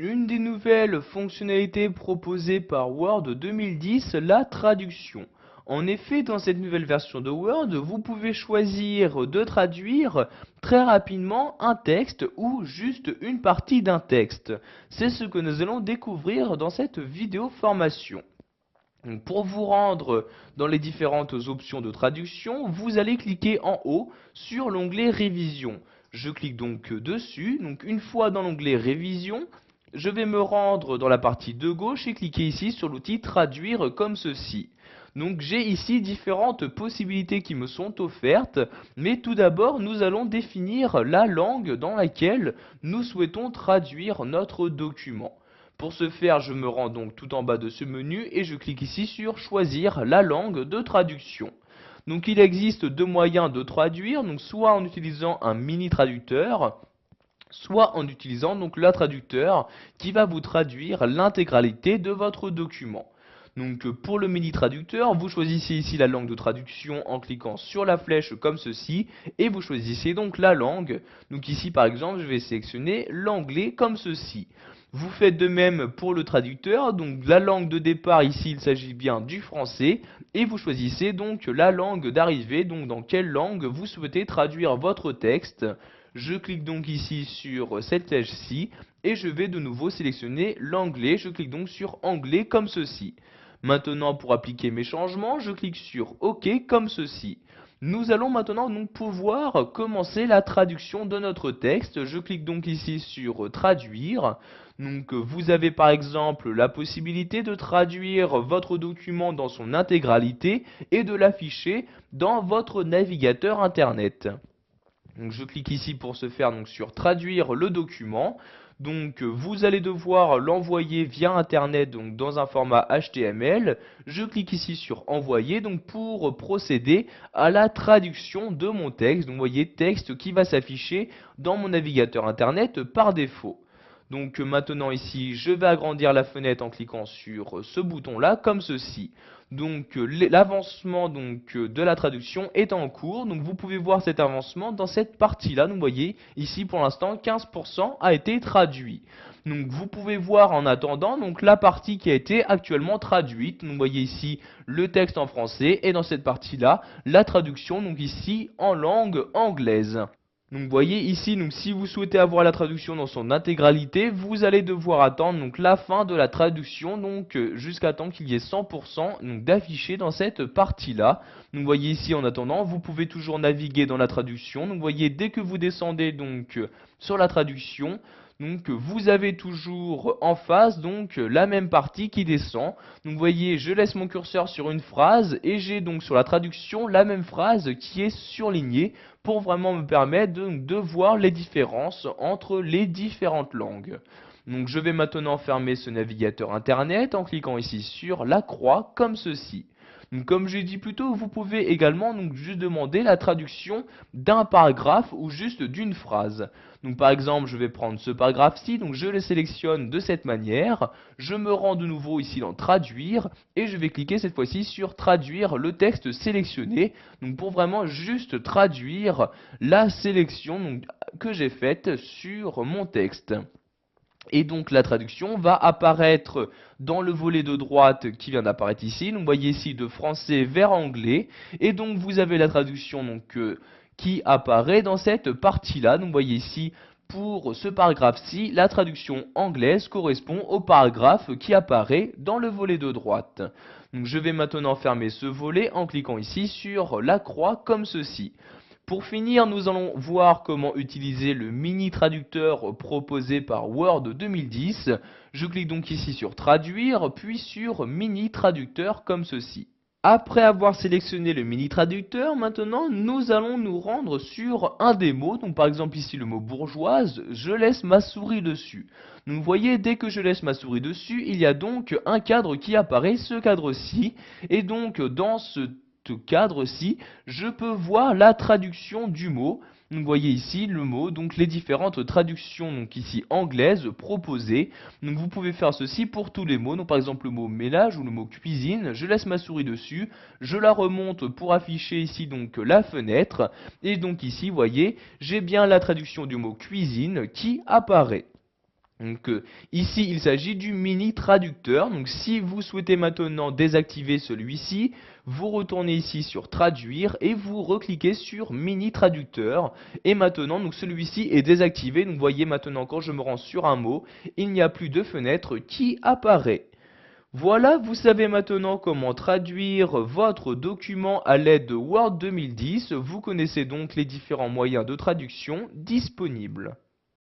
Une des nouvelles fonctionnalités proposées par Word 2010, la traduction. En effet, dans cette nouvelle version de Word, vous pouvez choisir de traduire très rapidement un texte ou juste une partie d'un texte. C'est ce que nous allons découvrir dans cette vidéo formation. Donc, pour vous rendre dans les différentes options de traduction, vous allez cliquer en haut sur l'onglet Révision. Je clique donc dessus. Donc une fois dans l'onglet Révision, je vais me rendre dans la partie de gauche et cliquer ici sur l'outil Traduire comme ceci. Donc j'ai ici différentes possibilités qui me sont offertes, mais tout d'abord nous allons définir la langue dans laquelle nous souhaitons traduire notre document. Pour ce faire, je me rends donc tout en bas de ce menu et je clique ici sur choisir la langue de traduction. Donc il existe deux moyens de traduire, donc soit en utilisant un mini traducteur, soit en utilisant donc le traducteur qui va vous traduire l'intégralité de votre document. Donc pour le mini traducteur, vous choisissez ici la langue de traduction en cliquant sur la flèche comme ceci et vous choisissez donc la langue. Donc ici par exemple, je vais sélectionner l'anglais comme ceci. Vous faites de même pour le traducteur, donc la langue de départ ici il s'agit bien du français et vous choisissez donc la langue d'arrivée, donc dans quelle langue vous souhaitez traduire votre texte. Je clique donc ici sur cette flèche-ci et je vais de nouveau sélectionner l'anglais. Je clique donc sur anglais comme ceci. Maintenant, pour appliquer mes changements, je clique sur OK comme ceci. Nous allons maintenant donc pouvoir commencer la traduction de notre texte. Je clique donc ici sur traduire. Donc vous avez par exemple la possibilité de traduire votre document dans son intégralité et de l'afficher dans votre navigateur internet. Donc je clique ici pour ce faire donc sur traduire le document. Donc vous allez devoir l'envoyer via internet donc dans un format HTML. Je clique ici sur envoyer donc pour procéder à la traduction de mon texte. Donc vous voyez texte qui va s'afficher dans mon navigateur internet par défaut. Donc maintenant ici, je vais agrandir la fenêtre en cliquant sur ce bouton-là, comme ceci. Donc l'avancement de la traduction est en cours. Donc vous pouvez voir cet avancement dans cette partie-là. Donc vous voyez ici pour l'instant 15% a été traduit. Donc vous pouvez voir en attendant donc la partie qui a été actuellement traduite. Donc vous voyez ici le texte en français et dans cette partie-là la traduction donc ici en langue anglaise. Donc vous voyez ici, donc si vous souhaitez avoir la traduction dans son intégralité, vous allez devoir attendre donc la fin de la traduction, donc jusqu'à temps qu'il y ait 100% d'affiché dans cette partie-là. Donc vous voyez ici en attendant, vous pouvez toujours naviguer dans la traduction. Donc vous voyez dès que vous descendez donc sur la traduction, donc vous avez toujours en face donc la même partie qui descend. Donc vous voyez, je laisse mon curseur sur une phrase et j'ai donc sur la traduction la même phrase qui est surlignée pour vraiment me permettre de voir les différences entre les différentes langues. Donc je vais maintenant fermer ce navigateur internet en cliquant ici sur la croix comme ceci. Donc, comme j'ai dit plus tôt, vous pouvez également donc juste demander la traduction d'un paragraphe ou juste d'une phrase. Donc par exemple, je vais prendre ce paragraphe-ci, donc je le sélectionne de cette manière, je me rends de nouveau ici dans traduire et je vais cliquer cette fois-ci sur traduire le texte sélectionné, donc pour vraiment juste traduire la sélection donc, que j'ai faite sur mon texte. Et donc la traduction va apparaître dans le volet de droite qui vient d'apparaître ici. Donc vous voyez ici de français vers anglais. Et donc vous avez la traduction donc, qui apparaît dans cette partie-là. Donc vous voyez ici pour ce paragraphe-ci, la traduction anglaise correspond au paragraphe qui apparaît dans le volet de droite. Donc je vais maintenant fermer ce volet en cliquant ici sur la croix comme ceci. Pour finir, nous allons voir comment utiliser le mini traducteur proposé par Word 2010. Je clique donc ici sur traduire, puis sur mini traducteur comme ceci. Après avoir sélectionné le mini traducteur, maintenant nous allons nous rendre sur un des mots. Donc par exemple ici le mot bourgeoise, je laisse ma souris dessus. Donc vous voyez, dès que je laisse ma souris dessus, il y a donc un cadre qui apparaît, ce cadre-ci. Et donc dans ce cadre-ci, je peux voir la traduction du mot. Donc, vous voyez ici le mot, donc les différentes traductions donc ici anglaises proposées. Donc vous pouvez faire ceci pour tous les mots. Donc par exemple le mot ménage ou le mot cuisine, je laisse ma souris dessus, je la remonte pour afficher ici donc la fenêtre. Et donc ici, vous voyez, j'ai bien la traduction du mot cuisine qui apparaît. Donc ici, il s'agit du mini traducteur. Donc si vous souhaitez maintenant désactiver celui-ci, vous retournez ici sur traduire et vous recliquez sur mini traducteur. Et maintenant, donc celui-ci est désactivé. Donc vous voyez maintenant quand je me rends sur un mot, il n'y a plus de fenêtre qui apparaît. Voilà, vous savez maintenant comment traduire votre document à l'aide de Word 2010. Vous connaissez donc les différents moyens de traduction disponibles.